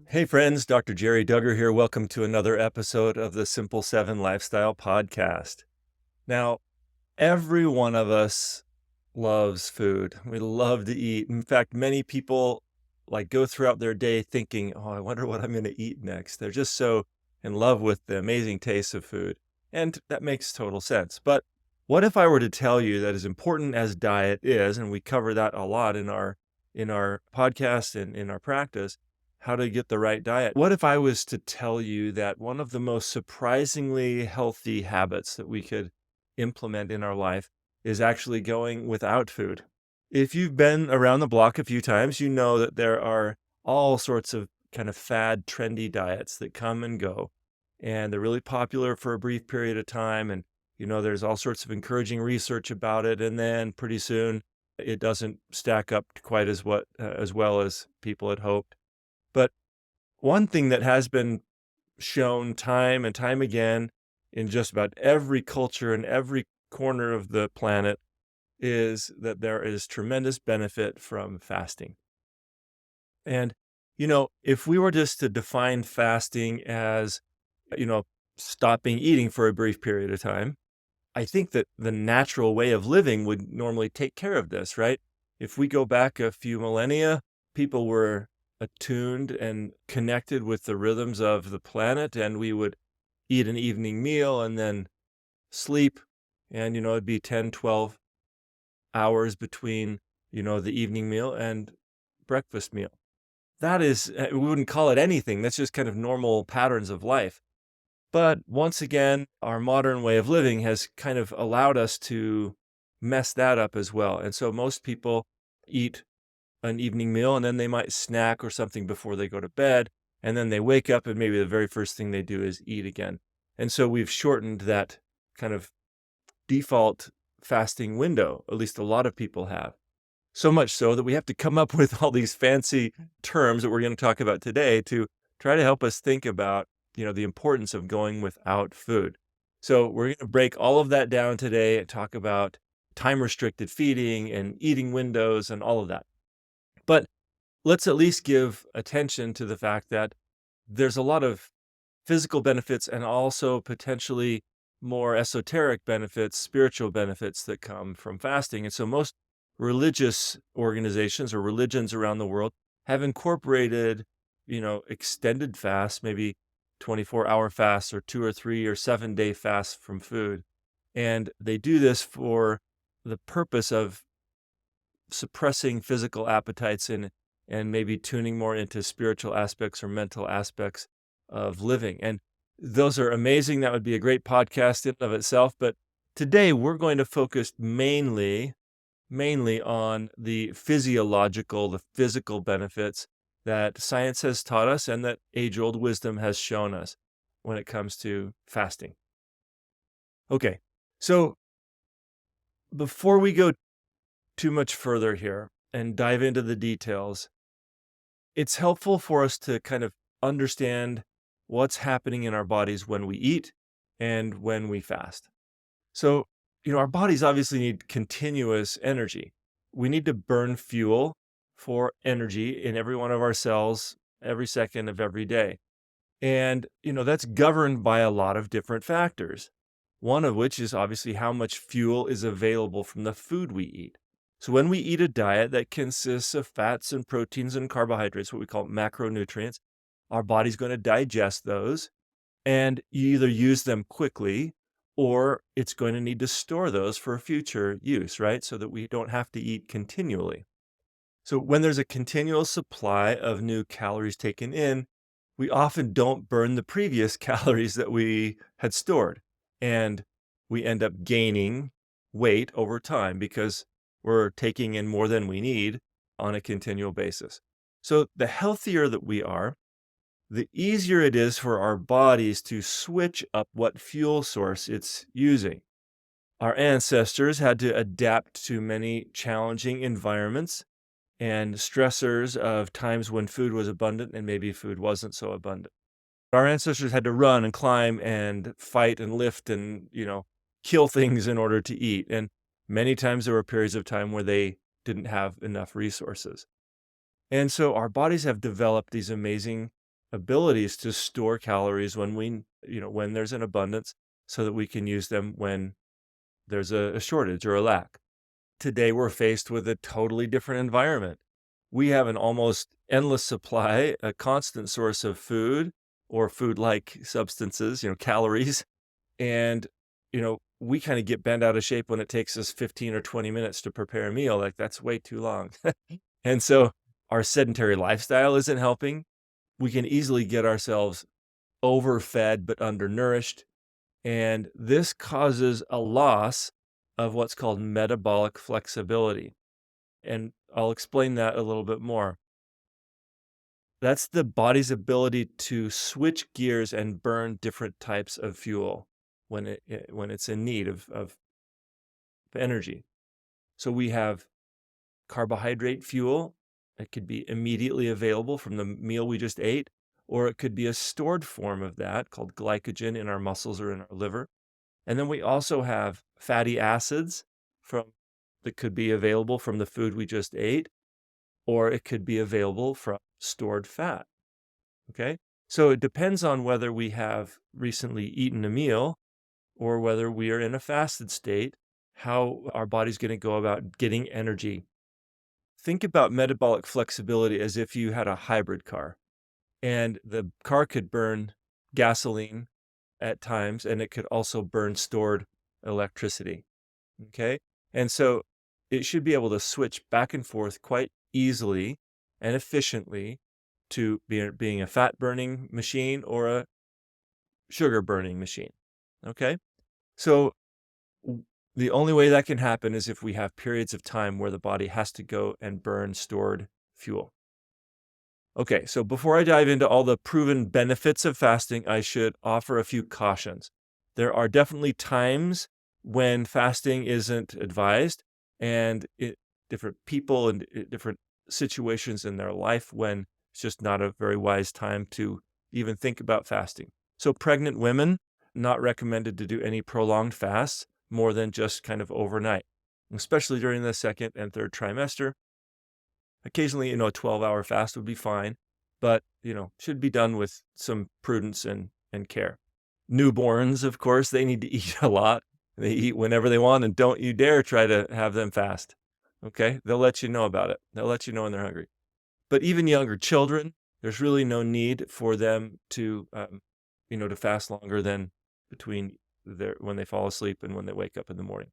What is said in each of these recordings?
Hey friends, Dr. Jerry Duggar here. Welcome to another episode of the Simple 7 Lifestyle Podcast. Now, every one of us loves food. We love to eat. In fact, many people go throughout their day thinking, oh, I wonder what I'm going to eat next. They're just so in love with the amazing taste of food. And that makes total sense. But what if I were to tell you that as important as diet is, and we cover that a lot in our podcast and in our practice, how to get the right diet. What if I was to tell you that one of the most surprisingly healthy habits that we could implement in our life is actually going without food? If you've been around the block a few times, you know that there are all sorts of kind of fad, trendy diets that come and go, and they're really popular for a brief period of time. And, there's all sorts of encouraging research about it. And then pretty soon it doesn't stack up quite as well as people had hoped. But one thing that has been shown time and time again in just about every culture and every corner of the planet is that there is tremendous benefit from fasting. And, if we were just to define fasting as, stopping eating for a brief period of time, I think that the natural way of living would normally take care of this, right? If we go back a few millennia, people were attuned and connected with the rhythms of the planet, and we would eat an evening meal and then sleep, and it'd be 10, 12 hours between the evening meal and breakfast meal. That is, we wouldn't call it anything. That's just kind of normal patterns of life. But once again, our modern way of living has kind of allowed us to mess that up as well. And so most people eat an evening meal, and then they might snack or something before they go to bed, and then they wake up and maybe the very first thing they do is eat again. And so we've shortened that kind of default fasting window, at least a lot of people have. So much so that we have to come up with all these fancy terms that we're going to talk about today to try to help us think about, the importance of going without food. So we're going to break all of that down today and talk about time-restricted feeding and eating windows and all of that. But let's at least give attention to the fact that there's a lot of physical benefits and also potentially more esoteric benefits, spiritual benefits that come from fasting. And so most religious organizations or religions around the world have incorporated, extended fasts, maybe 24-hour fasts or 2 or 3 or 7-day fasts from food. And they do this for the purpose of suppressing physical appetites and maybe tuning more into spiritual aspects or mental aspects of living. And those are amazing. That would be a great podcast in and of itself. But today we're going to focus mainly on the physiological, the physical benefits that science has taught us and that age-old wisdom has shown us when it comes to fasting. Okay, so before we go too much further here and dive into the details, it's helpful for us to kind of understand what's happening in our bodies when we eat and when we fast. So, our bodies obviously need continuous energy. We need to burn fuel for energy in every one of our cells every second of every day. And, that's governed by a lot of different factors, one of which is obviously how much fuel is available from the food we eat. So when we eat a diet that consists of fats and proteins and carbohydrates, what we call macronutrients, our body's going to digest those, and you either use them quickly or it's going to need to store those for future use, right? So that we don't have to eat continually. So when there's a continual supply of new calories taken in, we often don't burn the previous calories that we had stored. And we end up gaining weight over time because we're taking in more than we need on a continual basis. So the healthier that we are, the easier it is for our bodies to switch up what fuel source it's using. Our ancestors had to adapt to many challenging environments and stressors of times when food was abundant and maybe food wasn't so abundant. Our ancestors had to run and climb and fight and lift and, kill things in order to eat. And many times there were periods of time where they didn't have enough resources. And so our bodies have developed these amazing abilities to store calories when there's an abundance, so that we can use them when there's a shortage or a lack. Today, we're faced with a totally different environment. We have an almost endless supply, a constant source of food or food-like substances, calories. And, we kind of get bent out of shape when it takes us 15 or 20 minutes to prepare a meal. Like, that's way too long. And so our sedentary lifestyle isn't helping. We can easily get ourselves overfed but undernourished. And this causes a loss of what's called metabolic flexibility. And I'll explain that a little bit more. That's the body's ability to switch gears and burn different types of fuel when it's in need of energy. So we have carbohydrate fuel. It could be immediately available from the meal we just ate, or it could be a stored form of that called glycogen in our muscles or in our liver. And then we also have fatty acids that could be available from the food we just ate, or it could be available from stored fat. Okay? So it depends on whether we have recently eaten a meal or whether we are in a fasted state, how our body's going to go about getting energy. Think about metabolic flexibility as if you had a hybrid car, and the car could burn gasoline at times, and it could also burn stored electricity. Okay? And so it should be able to switch back and forth quite easily and efficiently to being a fat burning machine or a sugar burning machine. Okay? So the only way that can happen is if we have periods of time where the body has to go and burn stored fuel. Okay, so before I dive into all the proven benefits of fasting, I should offer a few cautions. There are definitely times when fasting isn't advised, and different people and different situations in their life when it's just not a very wise time to even think about fasting. So pregnant women, not recommended to do any prolonged fasts more than just kind of overnight, especially during the second and third trimester. Occasionally, a 12-hour fast would be fine, but, should be done with some prudence and care. Newborns, of course, they need to eat a lot. They eat whenever they want, and don't you dare try to have them fast. Okay? They'll let you know about it. They'll let you know when they're hungry. But even younger children, there's really no need for them to, to fast longer than between when they fall asleep and when they wake up in the morning.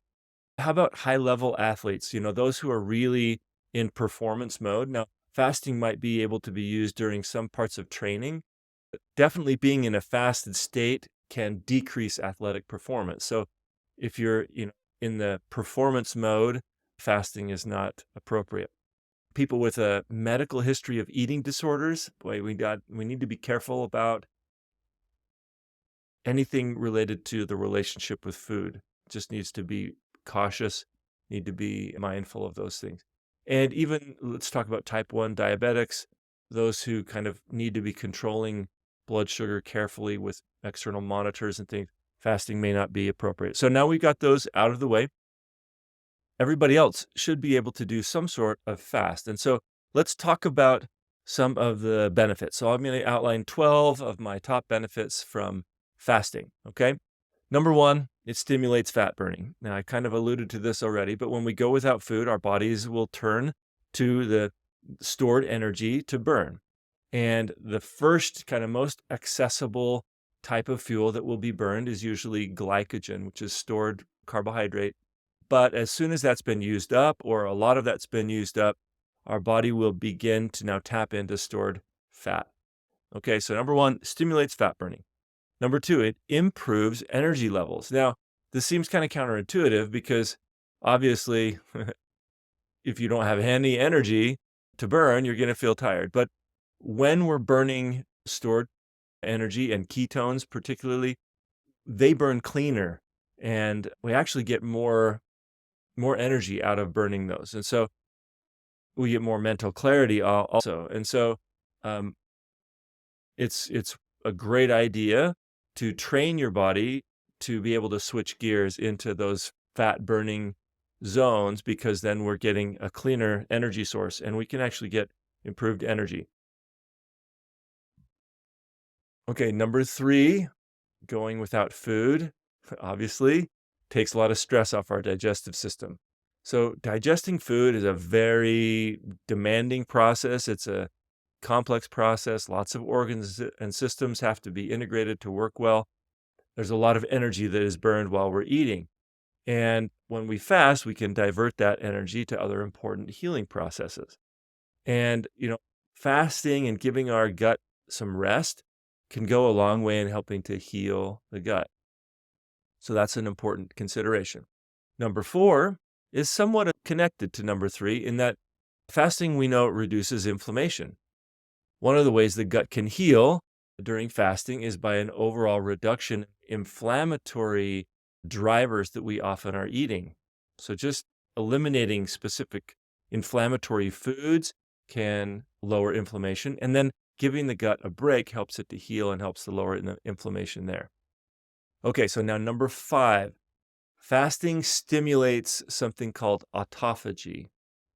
How about high-level athletes? Those who are really in performance mode. Now, fasting might be able to be used during some parts of training. But definitely being in a fasted state can decrease athletic performance. So if you're, in the performance mode, fasting is not appropriate. People with a medical history of eating disorders, boy, we need to be careful about anything related to the relationship with food. Just needs to be cautious, need to be mindful of those things. And even let's talk about type 1 diabetics, those who kind of need to be controlling blood sugar carefully with external monitors and things. Fasting may not be appropriate. So now we got those out of the way. Everybody else should be able to do some sort of fast. And so let's talk about some of the benefits. So I'm going to outline 12 of my top benefits from fasting. Okay. Number one, it stimulates fat burning. Now, I kind of alluded to this already, but when we go without food, our bodies will turn to the stored energy to burn. And the first kind of most accessible type of fuel that will be burned is usually glycogen, which is stored carbohydrate. But as soon as that's been used up, or a lot of that's been used up, our body will begin to now tap into stored fat. Okay, so number one, stimulates fat burning. Number two, it improves energy levels. Now, this seems kind of counterintuitive because obviously, if you don't have any energy to burn, you're going to feel tired. But when we're burning stored energy and ketones particularly, they burn cleaner, and we actually get more energy out of burning those. And so we get more mental clarity also. And so it's a great idea to train your body to be able to switch gears into those fat burning zones, because then we're getting a cleaner energy source and we can actually get improved energy. Okay, number 3, going without food, obviously, takes a lot of stress off our digestive system. So digesting food is a very demanding process. It's a complex process. Lots of organs and systems have to be integrated to work well. There's a lot of energy that is burned while we're eating. And when we fast, we can divert that energy to other important healing processes. And, fasting and giving our gut some rest can go a long way in helping to heal the gut. So that's an important consideration. Number 4 is somewhat connected to number 3 in that fasting, we know, reduces inflammation. One of the ways the gut can heal during fasting is by an overall reduction in inflammatory drivers that we often are eating. So just eliminating specific inflammatory foods can lower inflammation, and then giving the gut a break helps it to heal and helps to lower the inflammation there. Okay, so now number 5, fasting stimulates something called autophagy.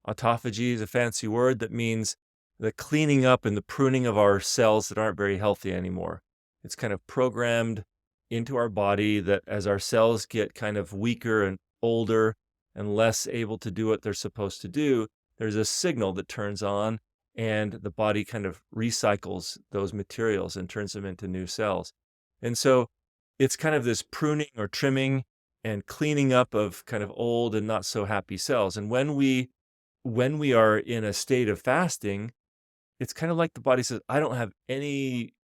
Autophagy is a fancy word that means the cleaning up and the pruning of our cells that aren't very healthy anymore. It's kind of programmed into our body that as our cells get kind of weaker and older and less able to do what they're supposed to do, there's a signal that turns on and the body kind of recycles those materials and turns them into new cells. And so it's kind of this pruning or trimming and cleaning up of kind of old and not so happy cells. And when we are in a state of fasting, it's kind of like the body says, I don't have any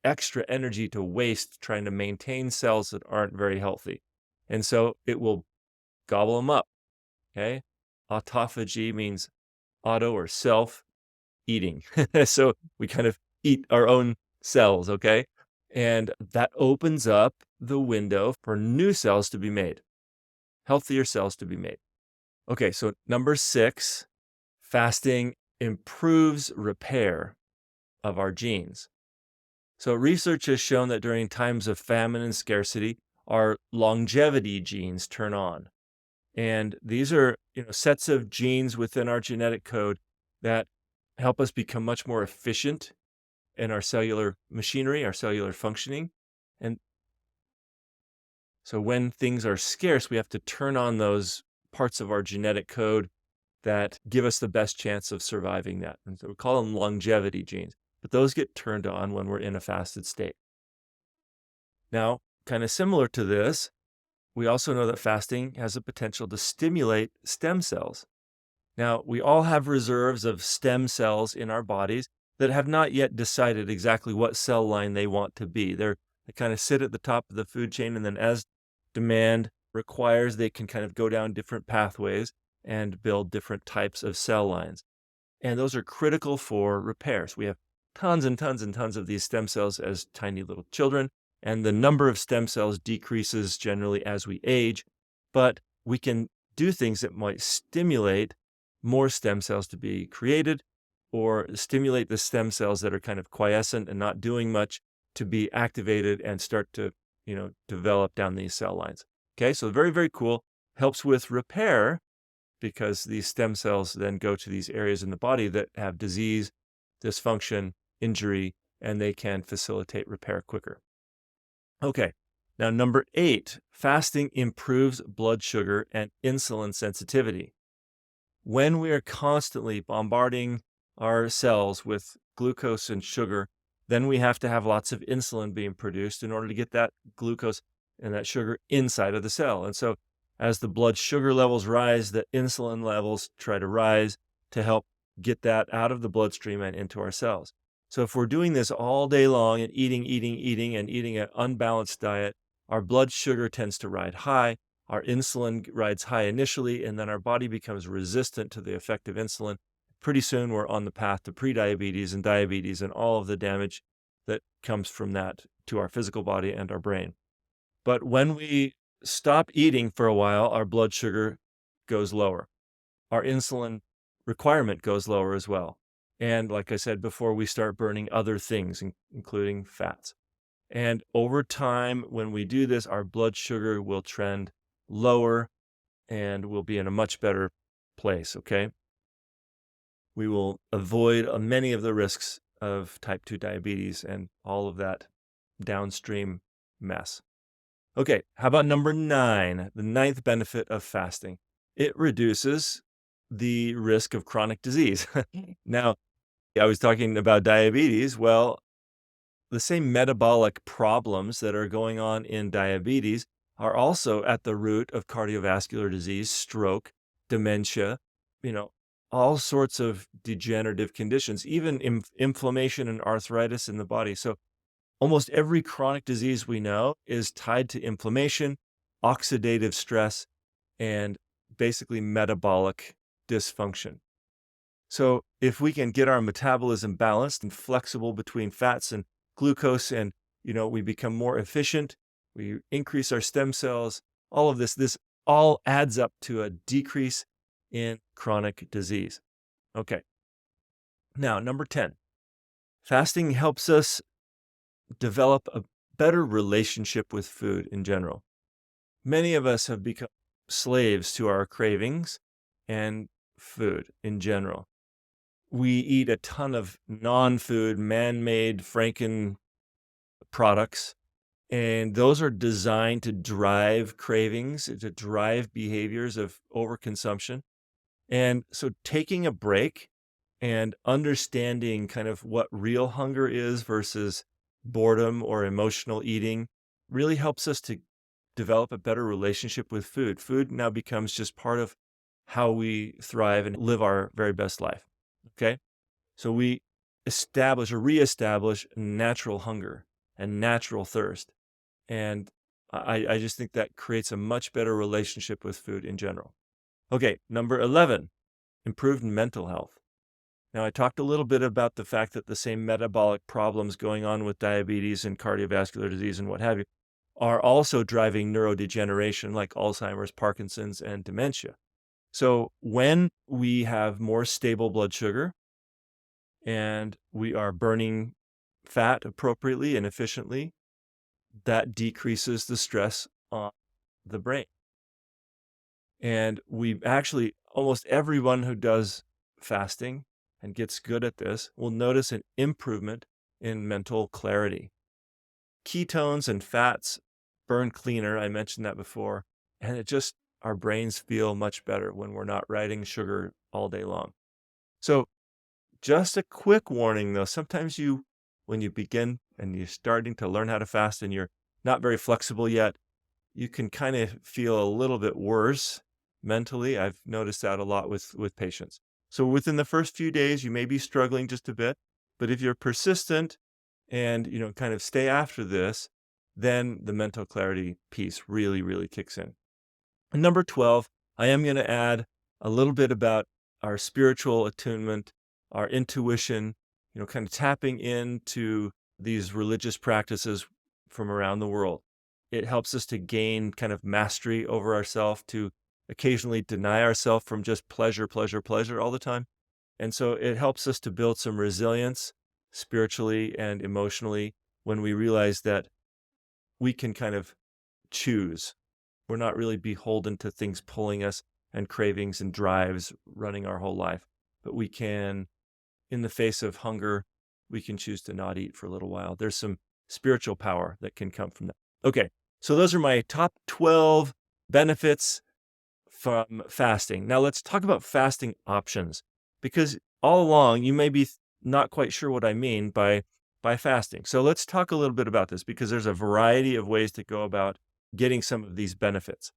extra energy to waste trying to maintain cells that aren't very healthy. And so it will gobble them up. Okay. Autophagy means auto or self eating. So we kind of eat our own cells. Okay. And that opens up the window for new cells to be made, healthier cells to be made. Okay. So number 6, fasting improves repair of our genes. So research has shown that during times of famine and scarcity, our longevity genes turn on. And these are, sets of genes within our genetic code that help us become much more efficient in our cellular machinery, our cellular functioning. And so when things are scarce, we have to turn on those parts of our genetic code that give us the best chance of surviving that. And so we call them longevity genes, but those get turned on when we're in a fasted state. Now, kind of similar to this, we also know that fasting has the potential to stimulate stem cells. Now, we all have reserves of stem cells in our bodies that have not yet decided exactly what cell line they want to be. They kind of sit at the top of the food chain, and then as demand requires, they can kind of go down different pathways and build different types of cell lines. And those are critical for repairs. We have tons and tons and tons of these stem cells as tiny little children, and the number of stem cells decreases generally as we age, but we can do things that might stimulate more stem cells to be created, or stimulate the stem cells that are kind of quiescent and not doing much to be activated and start to, develop down these cell lines. Okay, so very, very cool. Helps with repair because these stem cells then go to these areas in the body that have disease, dysfunction, injury, and they can facilitate repair quicker. Okay, now number 8, fasting improves blood sugar and insulin sensitivity. When we are constantly bombarding our cells with glucose and sugar, then we have to have lots of insulin being produced in order to get that glucose and that sugar inside of the cell. And so as the blood sugar levels rise, the insulin levels try to rise to help get that out of the bloodstream and into our cells. So if we're doing this all day long and eating and eating an unbalanced diet, our blood sugar tends to ride high, our insulin rides high initially, and then our body becomes resistant to the effect of insulin. Pretty soon we're on the path to prediabetes and diabetes and all of the damage that comes from that to our physical body and our brain. But when we stop eating for a while, our blood sugar goes lower. Our insulin requirement goes lower as well. And like I said before, we start burning other things, including fats. And over time, when we do this, our blood sugar will trend lower and we'll be in a much better place, okay? We will avoid many of the risks of type 2 diabetes and all of that downstream mess. Okay, how about number 9, the ninth benefit of fasting? It reduces the risk of chronic disease. Now, I was talking about diabetes. Well, the same metabolic problems that are going on in diabetes are also at the root of cardiovascular disease, stroke, dementia, you know, all sorts of degenerative conditions, even inflammation and arthritis in the body. So almost every chronic disease we know is tied to inflammation, oxidative stress, and basically metabolic dysfunction. So if we can get our metabolism balanced and flexible between fats and glucose and, we become more efficient, we increase our stem cells, all of this all adds up to a decrease in chronic disease. Okay. Now, number 10, fasting helps us develop a better relationship with food in general. Many of us have become slaves to our cravings and food in general. We eat a ton of non-food, man-made Franken products, and those are designed to drive cravings, to drive behaviors of overconsumption. And so taking a break and understanding kind of what real hunger is versus boredom or emotional eating really helps us to develop a better relationship with food. Food now becomes just part of how we thrive and live our very best life. Okay? So we establish or reestablish natural hunger and natural thirst. And I just think that creates a much better relationship with food in general. Okay, number 11, improved mental health. Now, I talked a little bit about the fact that the same metabolic problems going on with diabetes and cardiovascular disease and what have you are also driving neurodegeneration like Alzheimer's, Parkinson's, and dementia. So when we have more stable blood sugar and we are burning fat appropriately and efficiently, that decreases the stress on the brain. And we actually, almost everyone who does fasting and gets good at this will notice an improvement in mental clarity. Ketones and fats burn cleaner. I mentioned that before. And our brains feel much better when we're not riding sugar all day long. So just a quick warning though, sometimes when you begin and you're starting to learn how to fast and you're not very flexible yet, you can kind of feel a little bit worse mentally. I've noticed that a lot with patients. So within the first few days, you may be struggling just a bit, but if you're persistent and, kind of stay after this, then the mental clarity piece really, really kicks in. And number 12, I am going to add a little bit about our spiritual attunement, our intuition, kind of tapping into these religious practices from around the world. It helps us to gain kind of mastery over ourselves, to occasionally deny ourselves from just pleasure, pleasure, pleasure all the time. And so it helps us to build some resilience spiritually and emotionally when we realize that we can kind of choose. We're not really beholden to things pulling us and cravings and drives running our whole life, but we can, in the face of hunger, we can choose to not eat for a little while. There's some spiritual power that can come from that. Okay, so those are my top 12 benefits from fasting. Now let's talk about fasting options, because all along you may be not quite sure what I mean by fasting. So let's talk a little bit about this, because there's a variety of ways to go about getting some of these benefits.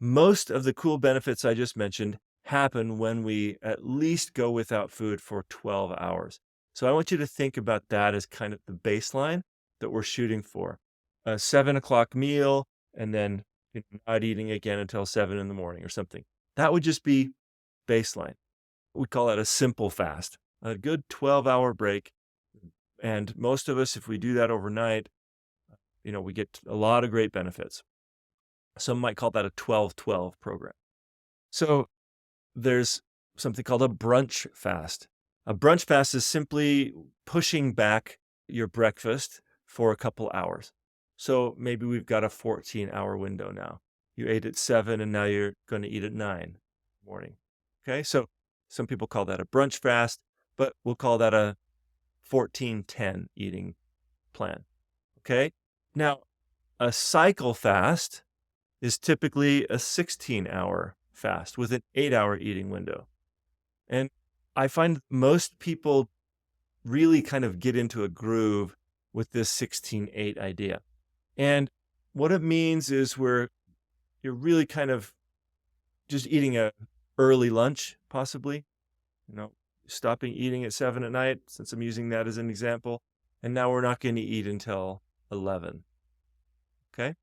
Most of the cool benefits I just mentioned happen when we at least go without food for 12 hours. So I want you to think about that as kind of the baseline that we're shooting for. A 7 o'clock meal and then not eating again until 7 in the morning or something. That would just be baseline. We call it a simple fast, a good 12-hour break. And most of us, if we do that overnight, we get a lot of great benefits. Some might call that a 12-12 program. So there's something called a brunch fast. A brunch fast is simply pushing back your breakfast for a couple hours. So maybe we've got a 14-hour window now. You ate at 7 and now you're going to eat at 9 morning. Okay, so some people call that a brunch fast, but we'll call that a 14-10 eating plan. Okay, now a cycle fast is typically a 16-hour fast with an 8-hour eating window. And I find most people really kind of get into a groove with this 16-8 idea. And what it means is you're really kind of just eating a early lunch, possibly, stopping eating at 7 at night, since I'm using that as an example. And now we're not going to eat until 11. Okay.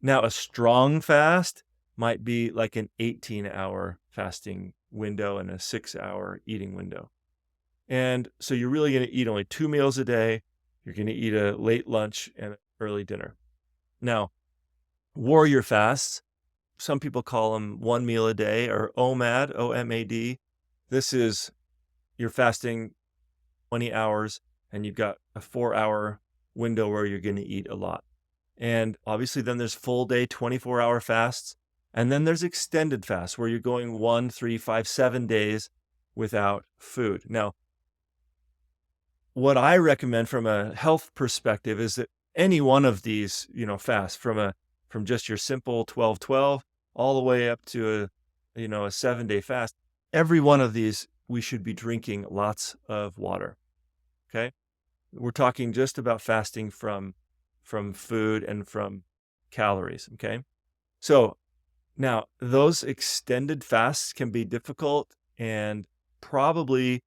Now, a strong fast might be like an 18-hour fasting window and a 6-hour eating window. And so you're really going to eat only 2 meals a day. You're going to eat a late lunch and an early dinner. Now, warrior fasts, some people call them 1 meal a day, or OMAD, O-M-A-D. This is you're fasting 20 hours and you've got a 4-hour window where you're going to eat a lot. And obviously then there's full day 24-hour fasts. And then there's extended fasts where you're going 1, 3, 5, 7 days without food. Now, what I recommend from a health perspective is that any one of these, fasts from just your simple 12-12 all the way up to a 7-day fast, every one of these, we should be drinking lots of water. Okay. We're talking just about fasting from food and from calories. Okay. So now those extended fasts can be difficult and probably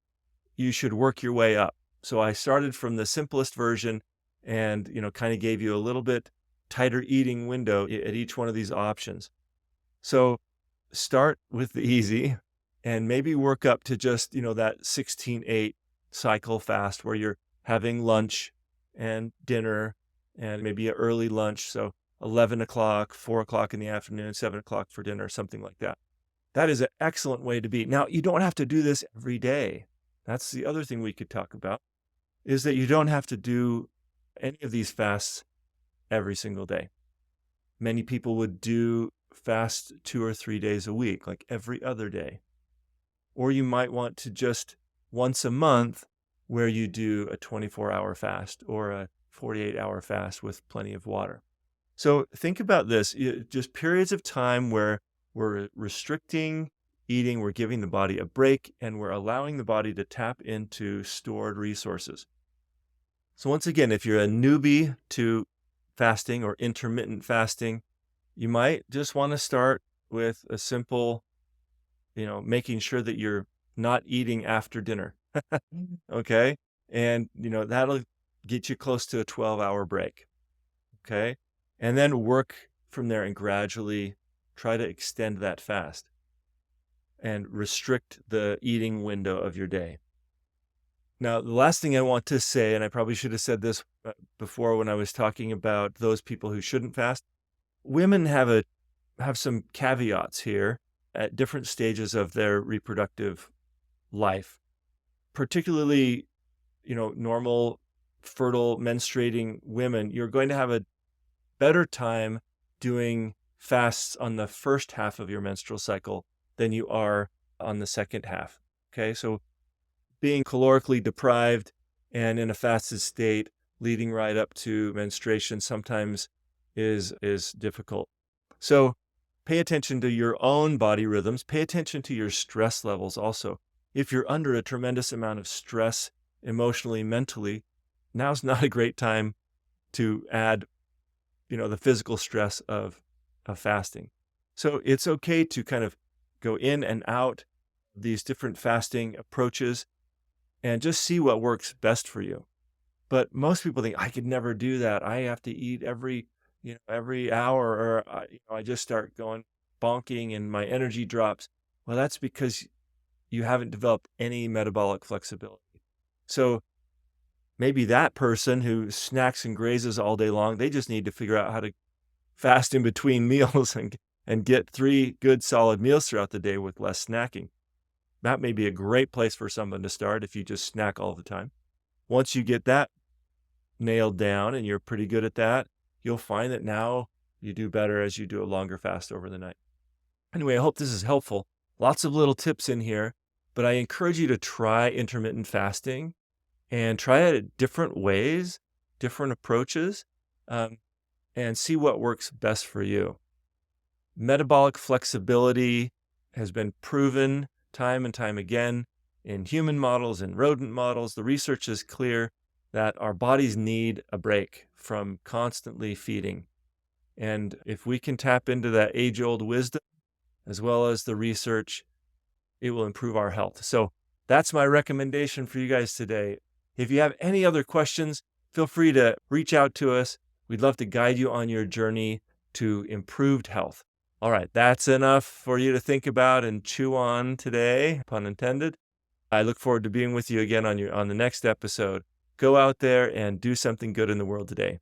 you should work your way up. So I started from the simplest version and, kind of gave you a little bit tighter eating window at each one of these options. So start with the easy and maybe work up to just, that 16-8 cycle fast where you're having lunch and dinner and maybe an early lunch. So 11 o'clock, 4 o'clock in the afternoon, 7 o'clock for dinner, something like that. That is an excellent way to be. Now, you don't have to do this every day. That's the other thing we could talk about, is that you don't have to do any of these fasts every single day. Many people would do fast 2 or 3 days a week, like every other day. Or you might want to just once a month where you do a 24-hour fast or a 48-hour fast with plenty of water. So think about this, just periods of time where we're restricting eating, we're giving the body a break, and we're allowing the body to tap into stored resources. So once again, if you're a newbie to fasting or intermittent fasting, you might just want to start with a simple, making sure that you're not eating after dinner. Okay. And, that'll get you close to a 12-hour break. Okay. And then work from there and gradually try to extend that fast and restrict the eating window of your day. Now, the last thing I want to say, and I probably should have said this before when I was talking about those people who shouldn't fast, women have some caveats here at different stages of their reproductive life, particularly, normal, fertile, menstruating women. You're going to have a better time doing fasts on the first half of your menstrual cycle than you are on the second half. Okay, so being calorically deprived and in a fasted state leading right up to menstruation sometimes is difficult. So pay attention to your own body rhythms. Pay attention to your stress levels also. If you're under a tremendous amount of stress emotionally, mentally, now's not a great time to add, the physical stress of fasting. So it's okay to kind of go in and out these different fasting approaches and just see what works best for you. But most people think, I could never do that. I have to eat every hour, or I just start going bonking and my energy drops. Well, that's because you haven't developed any metabolic flexibility. So maybe that person who snacks and grazes all day long, they just need to figure out how to fast in between meals and get 3 good solid meals throughout the day with less snacking. That may be a great place for someone to start if you just snack all the time. Once you get that nailed down and you're pretty good at that, you'll find that now you do better as you do a longer fast over the night. Anyway, I hope this is helpful. Lots of little tips in here, but I encourage you to try intermittent fasting and try it at different ways, different approaches, and see what works best for you. Metabolic flexibility has been proven time and time again in human models and rodent models. The research is clear that our bodies need a break from constantly feeding. And if we can tap into that age-old wisdom, as well as the research, it will improve our health. So that's my recommendation for you guys today. If you have any other questions, feel free to reach out to us. We'd love to guide you on your journey to improved health. All right, that's enough for you to think about and chew on today, pun intended. I look forward to being with you again on the next episode. Go out there and do something good in the world today.